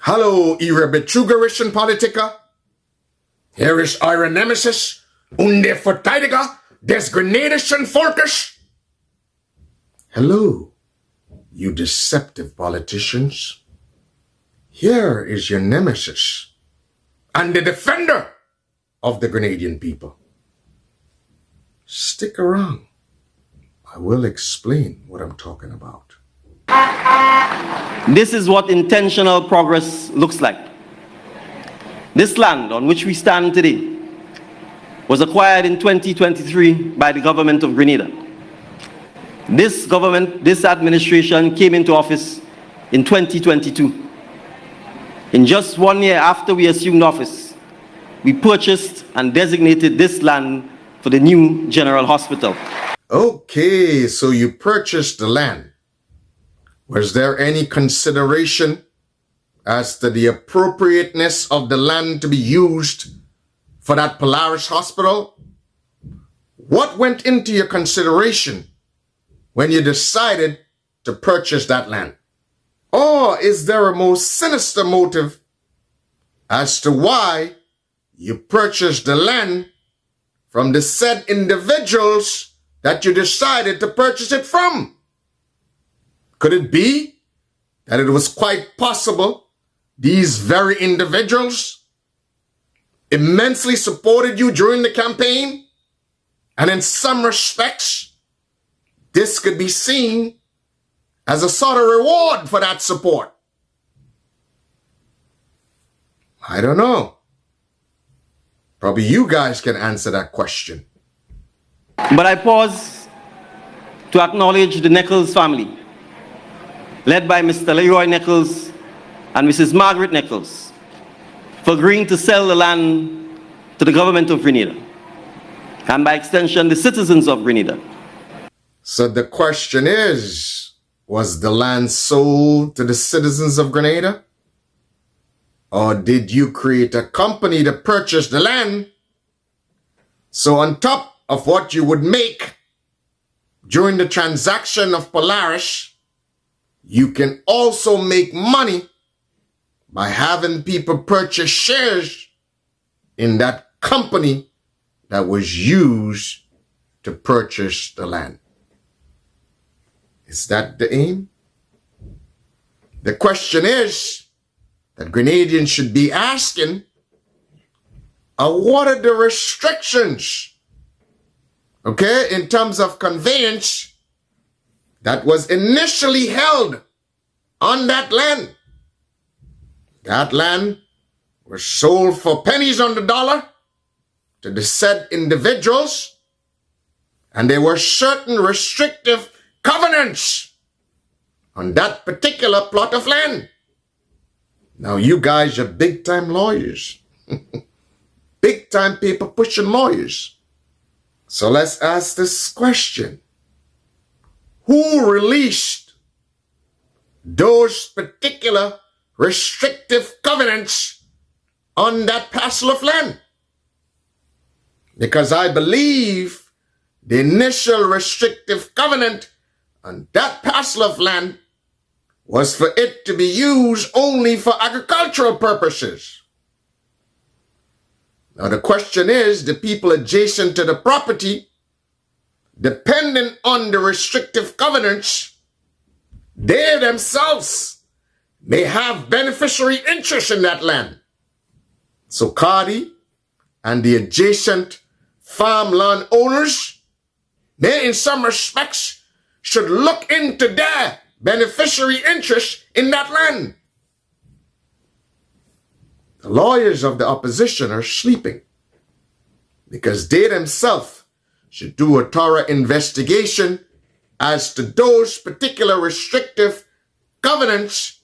Hallo, ihre betrügerischen Politiker. Hier ist eure Nemesis und der Verteidiger des grenadischen Volkes. Hello, you deceptive politicians. Here is your nemesis and the defender of the Grenadian people. Stick around. I will explain what I'm talking about. This is what intentional progress looks like. This land on which we stand today was acquired in 2023 by the government of Grenada. This administration came into office in 2022. In just 1 year after we assumed office, we purchased and designated this land for the new General Hospital. Okay, so you purchased the land. Was there any consideration as to the appropriateness of the land to be used for that Polaris hospital? What went into your consideration when you decided to purchase that land? Or is there a more sinister motive as to why you purchased the land from the said individuals that you decided to purchase it from? Could it be that it was quite possible these very individuals immensely supported you during the campaign, and in some respects, this could be seen as a sort of reward for that support? I don't know. Probably you guys can answer that question. But I pause to acknowledge the Nichols family, led by Mr. Leroy Nichols and Mrs. Margaret Nichols, for agreeing to sell the land to the government of Grenada, and by extension, the citizens of Grenada. So the question is, was the land sold to the citizens of Grenada? Or did you create a company to purchase the land? So on top of what you would make during the transaction of Polaris, you can also make money by having people purchase shares in that company that was used to purchase the land. Is that the aim? The question is that Grenadians should be asking, what are the restrictions, okay, in terms of conveyance that was initially held on that land? That land was sold for pennies on the dollar to the said individuals, and there were certain restrictive covenants on that particular plot of land. Now you guys are big-time lawyers, big-time paper-pushing lawyers. So let's ask this question. Who released those particular restrictive covenants on that parcel of land? Because I believe the initial restrictive covenant on that parcel of land was for it to be used only for agricultural purposes. Now the question is, the people adjacent to the property, dependent on the restrictive covenants, they themselves may have beneficiary interest in that land. So Cardi and the adjacent farmland owners, they in some respects should look into their beneficiary interest in that land. The lawyers of the opposition are sleeping because they themselves should do a thorough investigation as to those particular restrictive covenants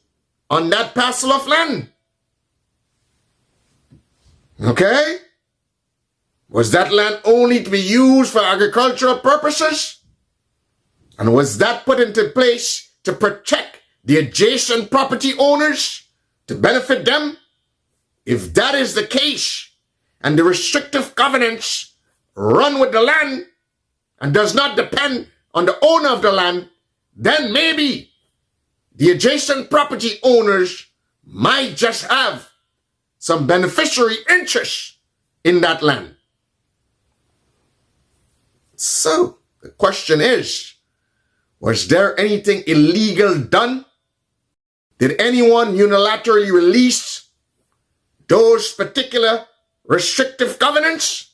on that parcel of land. Okay? Was that land only to be used for agricultural purposes? And was that put into place to protect the adjacent property owners, to benefit them? If that is the case, and the restrictive covenants run with the land and does not depend on the owner of the land, then maybe the adjacent property owners might just have some beneficiary interest in that land. So the question is, was there anything illegal done? Did anyone unilaterally release those particular restrictive covenants?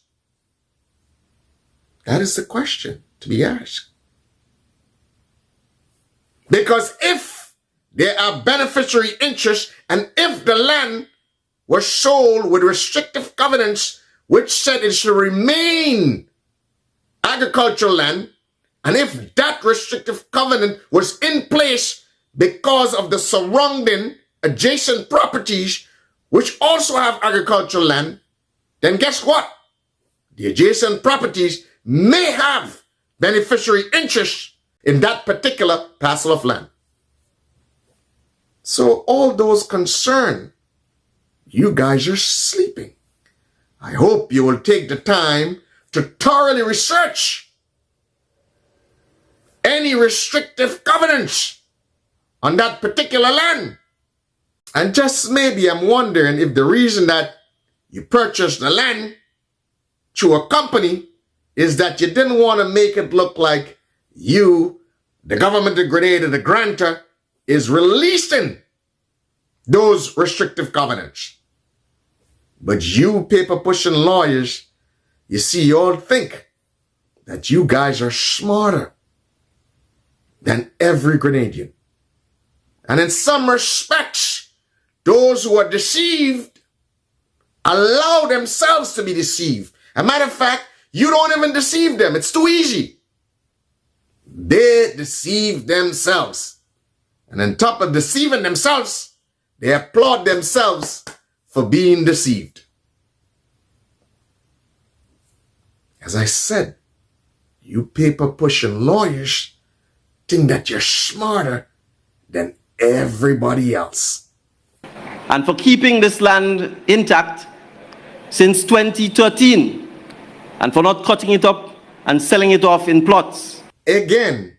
That is the question to be asked. Because if there are beneficiary interests and if the land was sold with restrictive covenants which said it should remain agricultural land, and if that restrictive covenant was in place because of the surrounding adjacent properties which also have agricultural land, then guess what? The adjacent properties may have beneficiary interests in that particular parcel of land. So all those concerned, you guys are sleeping. I hope you will take the time to thoroughly research any restrictive covenants on that particular land. And just maybe I'm wondering if the reason that you purchased the land through a company is that you didn't want to make it look like you, the government of Grenada, the grantor, is releasing those restrictive covenants. But you paper-pushing lawyers, you see, you all think that you guys are smarter than every Grenadian. And in some respects, those who are deceived allow themselves to be deceived. As a matter of fact, you don't even deceive them. It's too easy. They deceive themselves. And on top of deceiving themselves, they applaud themselves for being deceived. As I said, you paper-pushing lawyers think that you're smarter than everybody else. And for keeping this land intact since 2013, and for not cutting it up and selling it off in plots. Again,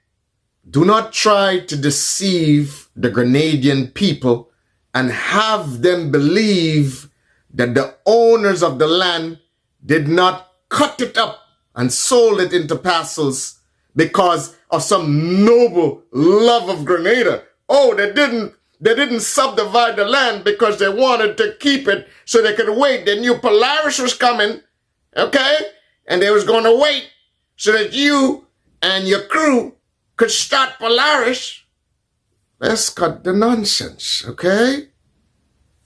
do not try to deceive the Grenadian people and have them believe that the owners of the land did not cut it up and sold it into parcels because of some noble love of Grenada. Oh, they didn't subdivide the land because they wanted to keep it so they could wait. They knew Polaris was coming, okay? And they was going to wait so that you and your crew could start Polaris. Let's cut the nonsense, okay?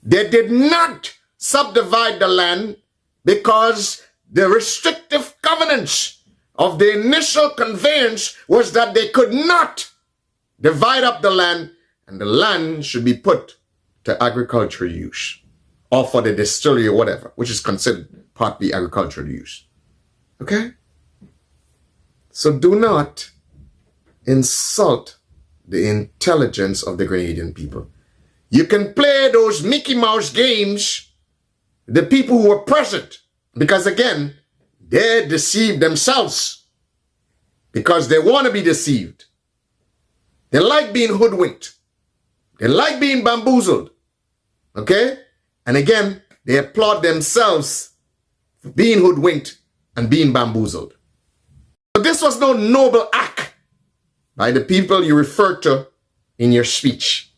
They did not subdivide the land because the restrictive covenants of the initial conveyance was that they could not divide up the land and the land should be put to agricultural use or for the distillery or whatever, which is considered partly agricultural use. Okay? So do not insult the intelligence of the Grenadian people. You can play those Mickey Mouse games, the people who are present, because again, they deceive themselves because they want to be deceived. They like being hoodwinked. They like being bamboozled. Okay? And again, they applaud themselves for being hoodwinked and being bamboozled. But this was no noble act by the people you refer to in your speech.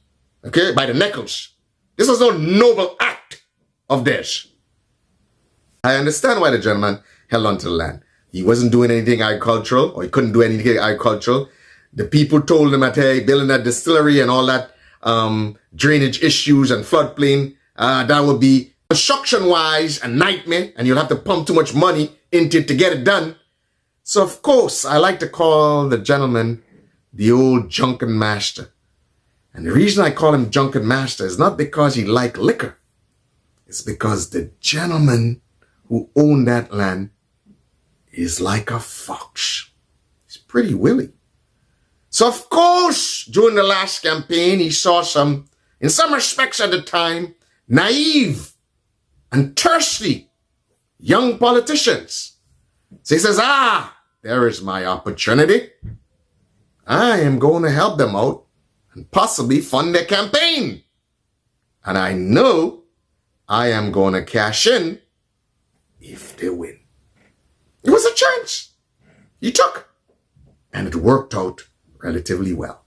Okay? By the Neckles. This was no noble act of theirs. I understand why the gentleman held on to the land. He wasn't doing anything agricultural, or he couldn't do anything agricultural. The people told him that, hey, building that distillery and all that drainage issues and floodplain, that would be construction-wise a nightmare, and you'll have to pump too much money into it to get it done. So, of course, I like to call the gentleman the old drunken master. And the reason I call him drunken master is not because he liked liquor. It's because the gentleman who owned that land is like a fox. He's pretty willy. So, of course, during the last campaign, he saw some, in some respects at the time, naive and thirsty young politicians. So he says, there is my opportunity. I am going to help them out and possibly fund their campaign. And I know I am going to cash in if they win. It was a chance he took, and it worked out relatively well.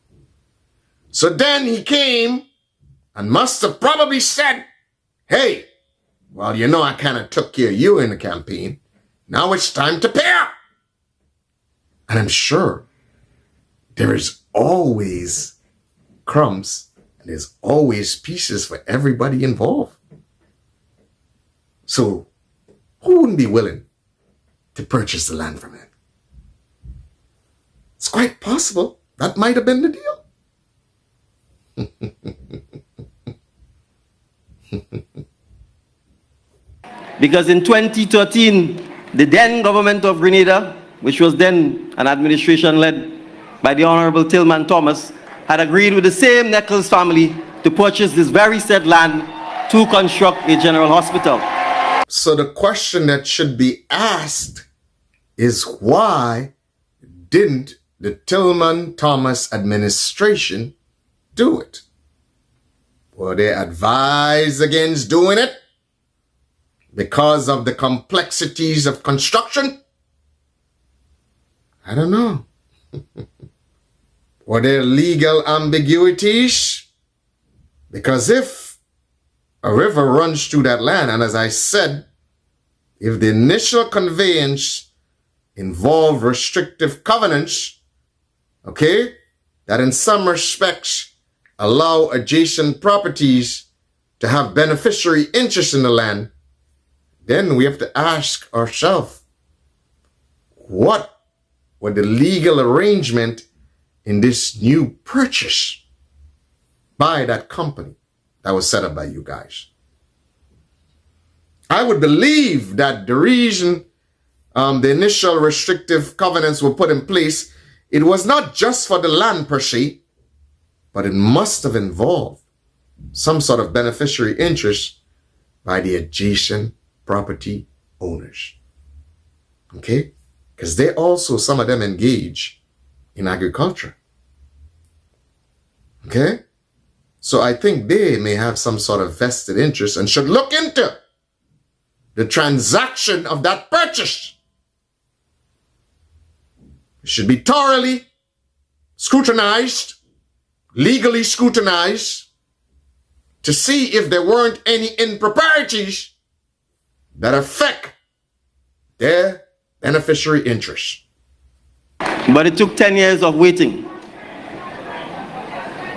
So then he came and must have probably said, hey, well, you know, I kind of took care of you in the campaign. Now it's time to pay up. And I'm sure there is always crumbs and there's always pieces for everybody involved. So who wouldn't be willing to purchase the land from him? It's quite possible that might have been the deal. Because in 2013, the then government of Grenada, which was then an administration led by the Honorable Tillman Thomas, had agreed with the same Neckles family to purchase this very said land to construct a general hospital. So the question that should be asked is, why didn't the Tillman Thomas administration do it? Were they advised against doing it because of the complexities of construction? I don't know. Were there legal ambiguities? Because if a river runs through that land, and as I said, if the initial conveyance involved restrictive covenants, okay, that in some respects allow adjacent properties to have beneficiary interest in the land, then we have to ask ourselves, what were the legal arrangement in this new purchase by that company that was set up by you guys? I would believe that the reason the initial restrictive covenants were put in place, it was not just for the land per se, but it must have involved some sort of beneficiary interest by the adjacent property owners. Okay? Because they also, some of them engage in agriculture. Okay? So I think they may have some sort of vested interest and should look into the transaction of that purchase. It should be thoroughly scrutinized, legally scrutinized, to see if there weren't any improprieties that affect their beneficiary interest. But it took 10 years of waiting.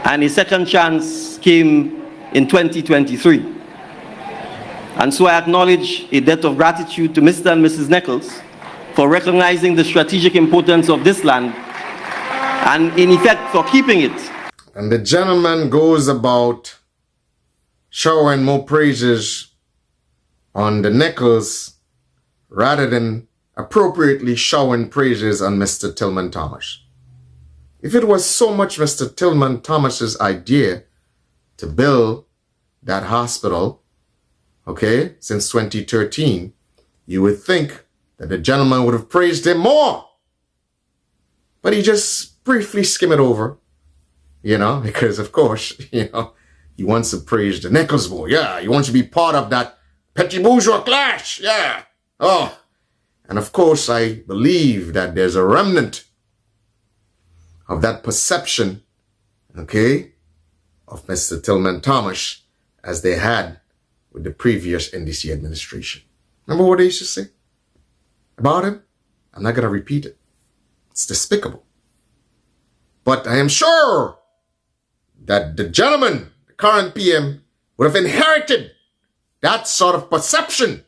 And a second chance came in 2023. And so I acknowledge a debt of gratitude to Mr. and Mrs. Neckles for recognizing the strategic importance of this land and in effect for keeping it. And the gentleman goes about showering more praises on the Neckles rather than appropriately showering praises on Mr. Tillman Thomas. If it was so much Mr. Tillman Thomas's idea to build that hospital, okay, since 2013, you would think that the gentleman would have praised him more. But he just briefly skimmed it over, you know, because of course, you know, he wants to praise the Neckles more. Yeah, he wants to be part of that petty bourgeois class. Yeah. Oh. And of course, I believe that there's a remnant of that perception, okay, of Mr. Tillman Thomas as they had with the previous NDC administration. Remember what they used to say about him? I'm not going to repeat it. It's despicable. But I am sure that the gentleman, the current PM, would have inherited that sort of perception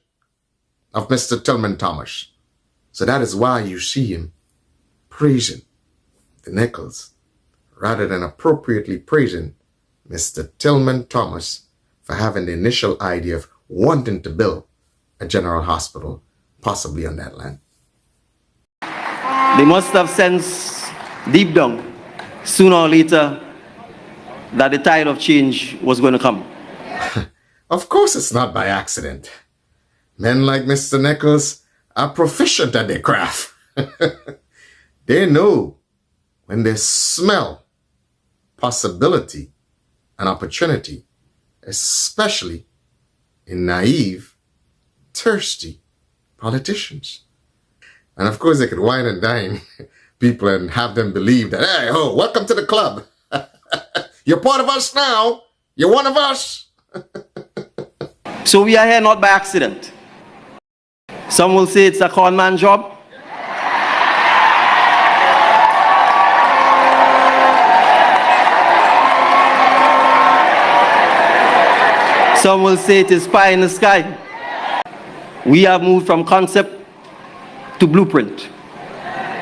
of Mr. Tillman Thomas. So that is why you see him praising the Neckles rather than appropriately praising Mr. Tillman Thomas for having the initial idea of wanting to build a general hospital, possibly on that land. They must have sensed deep down, sooner or later, that the tide of change was going to come. Of course it's not by accident. Men like Mr. Neckles are proficient at their craft. They know when they smell possibility and opportunity, especially in naive, thirsty politicians. And of course, they could wine and dine people and have them believe that, hey, oh, welcome to the club. You're part of us now. You're one of us. So we are here not by accident. Some will say it's a con man job. Some will say it is pie in the sky. We have moved from concept to blueprint,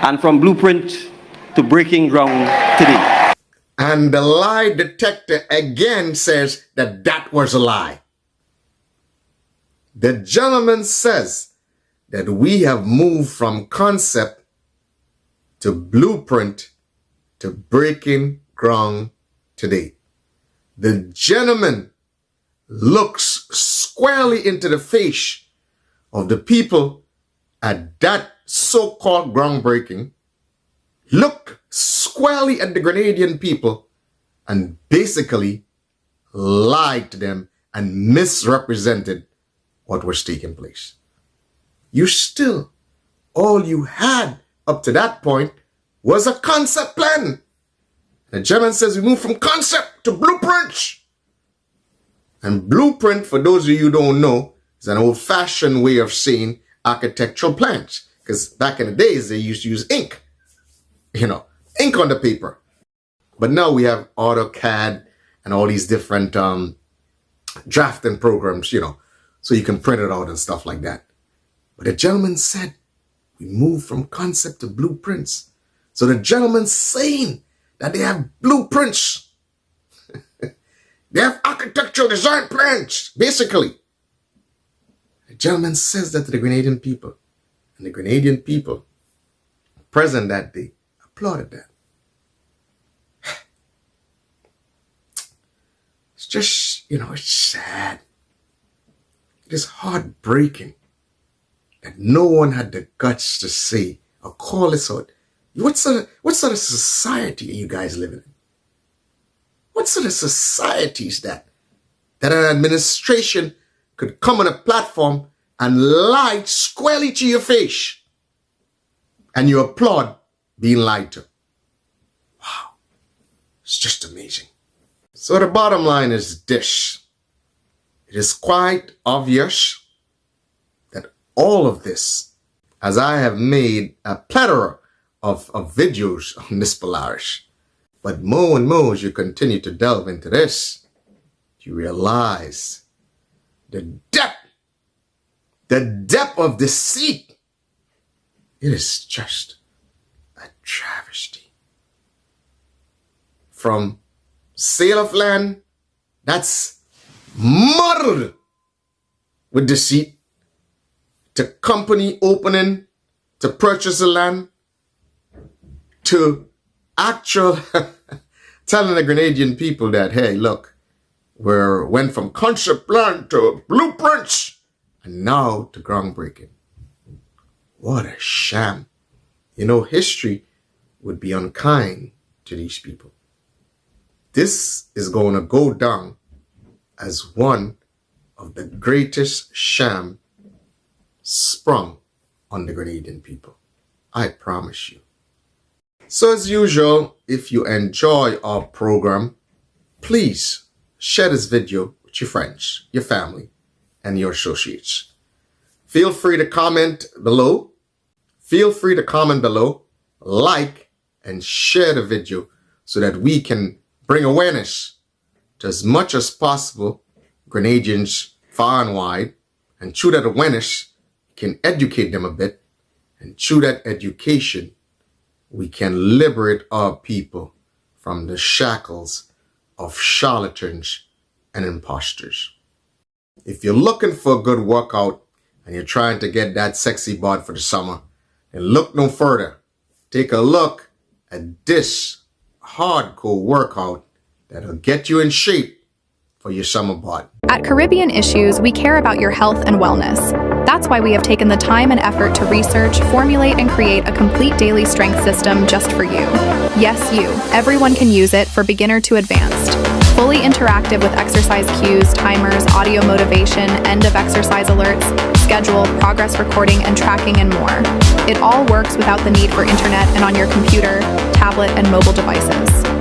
and from blueprint to breaking ground today. And the lie detector again says that that was a lie. The gentleman says that we have moved from concept to blueprint to breaking ground today. The gentleman looks squarely into the face of the people at that so-called groundbreaking, looked squarely at the Grenadian people and basically lied to them and misrepresented what was taking place. All you had up to that point was a concept plan. The German says we moved from concept to blueprint. And blueprint, for those of you who don't know, is an old-fashioned way of saying architectural plans. Because back in the days, they used to use ink. Ink on the paper. But now we have AutoCAD and all these different drafting programs, so you can print it out and stuff like that. But the gentleman said, we moved from concept to blueprints. So the gentleman's saying that they have blueprints. They have architectural design plans, basically. The gentleman says that to the Grenadian people. And the Grenadian people present that day applauded that. It's just, it's sad. It is heartbreaking that no one had the guts to say or call this out. What sort of society are you guys living in? What sort of society is that an administration could come on a platform and lie squarely to your face and you applaud being lied to? Wow. It's just amazing. So the bottom line is this. It is quite obvious that all of this, as I have made a plethora of videos on this Polaris, but more and more as you continue to delve into this, you realize the depth of deceit. It is just a travesty. From sale of land, that's muddled with deceit, to company opening to purchase the land, to actual telling the Grenadian people that, hey, look, we went from concept plan to blueprints and now to groundbreaking. What a sham. History would be unkind to these people. This is going to go down as one of the greatest sham sprung on the Grenadian people. I promise you. So as usual, if you enjoy our program, please share this video with your friends, your family, and your associates. Feel free to comment below. Like and share the video so that we can bring awareness to as much as possible Grenadians far and wide. And through that awareness, can educate them a bit. And through that education, we can liberate our people from the shackles of charlatans and imposters. If you're looking for a good workout and you're trying to get that sexy bod for the summer, then look no further. Take a look at this hardcore workout that'll get you in shape for your summer bod. At Caribbean Issues, we care about your health and wellness. That's why we have taken the time and effort to research, formulate, and create a complete daily strength system just for you. Yes, you. Everyone can use it, for beginner to advanced. Fully interactive with exercise cues, timers, audio motivation, end of exercise alerts, schedule, progress recording, and tracking, and more. It all works without the need for internet and on your computer, tablet, and mobile devices.